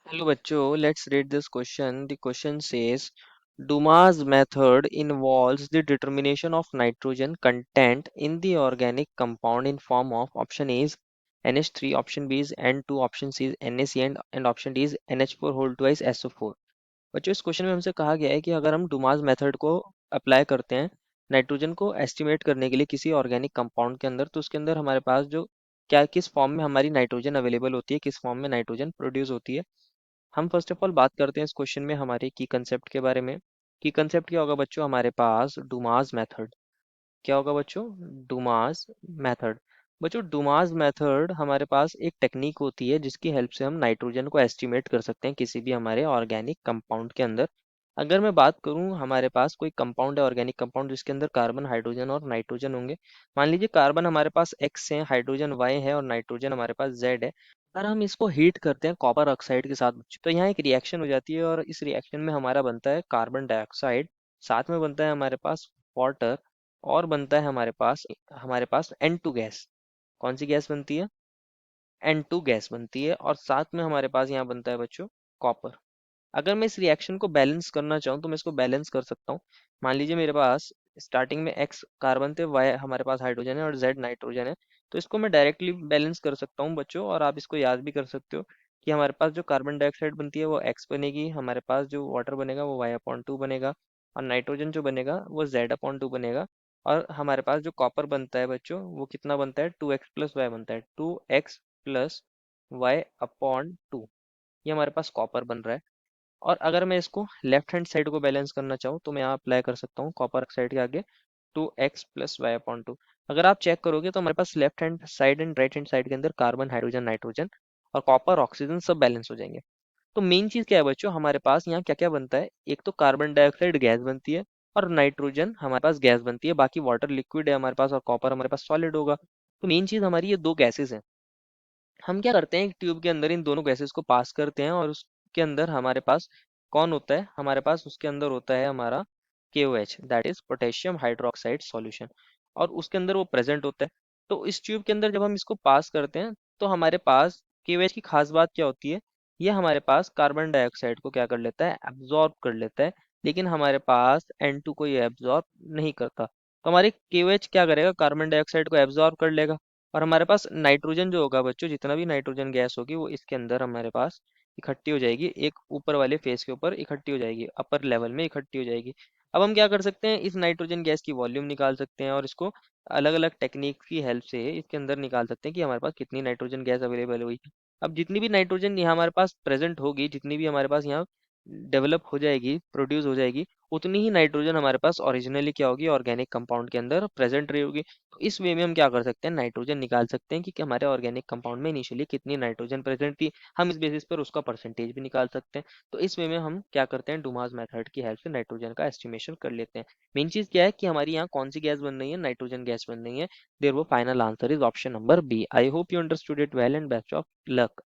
Hello bachcho, let's read this question. The question says Dumas method involves the determination of nitrogen content in the organic compound in form of option A is NH3, option B is N2, option C is NaC and option D is NH4 whole twice SO4। बच्चों इस question में हमसे कहा गया है कि अगर हम डुमास मेथड को अप्लाई करते हैं नाइट्रोजन को एस्टिमेट करने के लिए किसी ऑर्गेनिक कंपाउंड के अंदर, तो उसके अंदर हमारे पास जो क्या किस फॉर्म में हमारी नाइट्रोजन अवेलेबल होती है, किस फॉर्म में नाइट्रोजन प्रोड्यूस होती है। हम फर्स्ट ऑफ ऑल बात करते हैं इस क्वेश्चन में हमारे की कंसेप्ट के बारे में। की कंसेप्ट क्या होगा बच्चों, हमारे पास डुमास मेथड। क्या होगा बच्चों? Dumas method. बच्चों डुमास मेथड हमारे पास एक टेक्निक होती है जिसकी हेल्प से हम नाइट्रोजन को एस्टिमेट कर सकते हैं किसी भी हमारे ऑर्गेनिक कंपाउंड के अंदर। अगर मैं बात करूं, हमारे पास कोई कंपाउंड है ऑर्गेनिक कंपाउंड जिसके अंदर कार्बन हाइड्रोजन और नाइट्रोजन होंगे। मान लीजिए कार्बन हमारे पास एक्स है, हाइड्रोजन वाई है और नाइट्रोजन हमारे पास जेड है। अगर हम इसको हीट करते हैं कॉपर ऑक्साइड के साथ बच्चों, तो यहाँ एक रिएक्शन हो जाती है और इस रिएक्शन में हमारा बनता है कार्बन डाइऑक्साइड, साथ में बनता है हमारे पास वाटर, और बनता है हमारे पास N2 गैस। कौन सी गैस बनती है? N2 गैस बनती है और साथ में हमारे पास यहाँ बनता है बच्चों कॉपर। अगर मैं इस रिएक्शन को बैलेंस करना चाहूँ तो मैं इसको बैलेंस कर सकता हूँ। मान लीजिए मेरे पास स्टार्टिंग में एक्स कार्बन थे, वाई हमारे पास हाइड्रोजन है और जेड नाइट्रोजन है। तो इसको मैं डायरेक्टली बैलेंस कर सकता हूँ बच्चों, और आप इसको याद भी कर सकते हो कि हमारे पास जो कार्बन डाइऑक्साइड बनती है वो एक्स बनेगी, हमारे पास जो वाटर बनेगा वो वाई/2 बनेगा, और नाइट्रोजन जो बनेगा वो जेड/2 बनेगा। और हमारे पास जो कॉपर बनता है बच्चों वो कितना बनता है? 2x+y बनता है, 2x+y/2। ये हमारे पास कॉपर बन रहा है। और अगर मैं इसको लेफ्ट हैंड साइड को बैलेंस करना चाहूँ तो मैं यहाँ अप्लाई कर सकता हूँ कॉपर ऑक्साइड के आगे 2x+y/2। अगर आप चेक करोगे तो हमारे पास left hand side and right hand side के अंदर कार्बन हाइड्रोजन नाइट्रोजन और कॉपर ऑक्सीजन सब बैलेंस हो जाएंगे। तो मेन चीज क्या है बच्चों, हमारे पास यहाँ क्या क्या बनता है? एक तो कार्बन डाइऑक्साइड गैस बनती है और नाइट्रोजन हमारे पास गैस बनती है, बाकी वाटर लिक्विड है हमारे पास और कॉपर हमारे पास सॉलिड होगा। तो मेन चीज हमारी ये दो गैसेस हैं। हम क्या करते हैं, एक ट्यूब के अंदर इन दोनों गैसेस को पास करते हैं और उसके अंदर हमारे पास कौन होता है? हमारे पास उसके अंदर होता है हमारा KOH, that is potassium hydroxide solution, और उसके अंदर वो प्रेजेंट होता है। तो इस ट्यूब के अंदर जब हम इसको पास करते हैं तो हमारे पास KOH की खास बात क्या होती है? ये हमारे पास कार्बन डाइऑक्साइड को क्या कर लेता है? एब्जॉर्ब कर लेता है। लेकिन हमारे पास N2 को ये एब्जॉर्ब नहीं करता। तो हमारे KOH क्या करेगा? कार्बन डाइऑक्साइड को एब्जॉर्ब कर लेगा। और हमारे पास नाइट्रोजन जो होगा बच्चों, जितना भी नाइट्रोजन गैस होगी वो इसके अंदर हमारे पास इकट्ठी हो जाएगी, एक ऊपर वाले फेस के ऊपर इकट्ठी हो जाएगी, अपर लेवल में इकट्ठी हो जाएगी। अब हम क्या कर सकते हैं, इस नाइट्रोजन गैस की वॉल्यूम निकाल सकते हैं और इसको अलग अलग टेक्निक की हेल्प से इसके अंदर निकाल सकते हैं कि हमारे पास कितनी नाइट्रोजन गैस अवेलेबल हुई। अब जितनी भी नाइट्रोजन यहाँ हमारे पास प्रेजेंट होगी, जितनी भी हमारे पास यहाँ डेवलप हो जाएगी, प्रोड्यूस हो जाएगी, उतनी ही नाइट्रोजन हमारे पास ओरिजिनली क्या होगी? ऑर्गेनिक कंपाउंड के अंदर प्रेजेंट रही होगी। तो इस वे में हम क्या कर सकते हैं, नाइट्रोजन निकाल सकते हैं कि हमारे ऑर्गेनिक कंपाउंड में इनिशियली कितनी नाइट्रोजन प्रेजेंट थी। हम इस बेसिस पर उसका परसेंटेज भी निकाल सकते हैं। तो इस वे में हम क्या करते हैं, डुमास मेथड की हेल्प से नाइट्रोजन का एस्टिमेशन कर लेते हैं। मेन चीज क्या है कि हमारी यहाँ कौन सी गैस बन रही है? नाइट्रोजन गैस बन रही है। देयर वो final answer is option number B. I hope you understood it well and best of luck.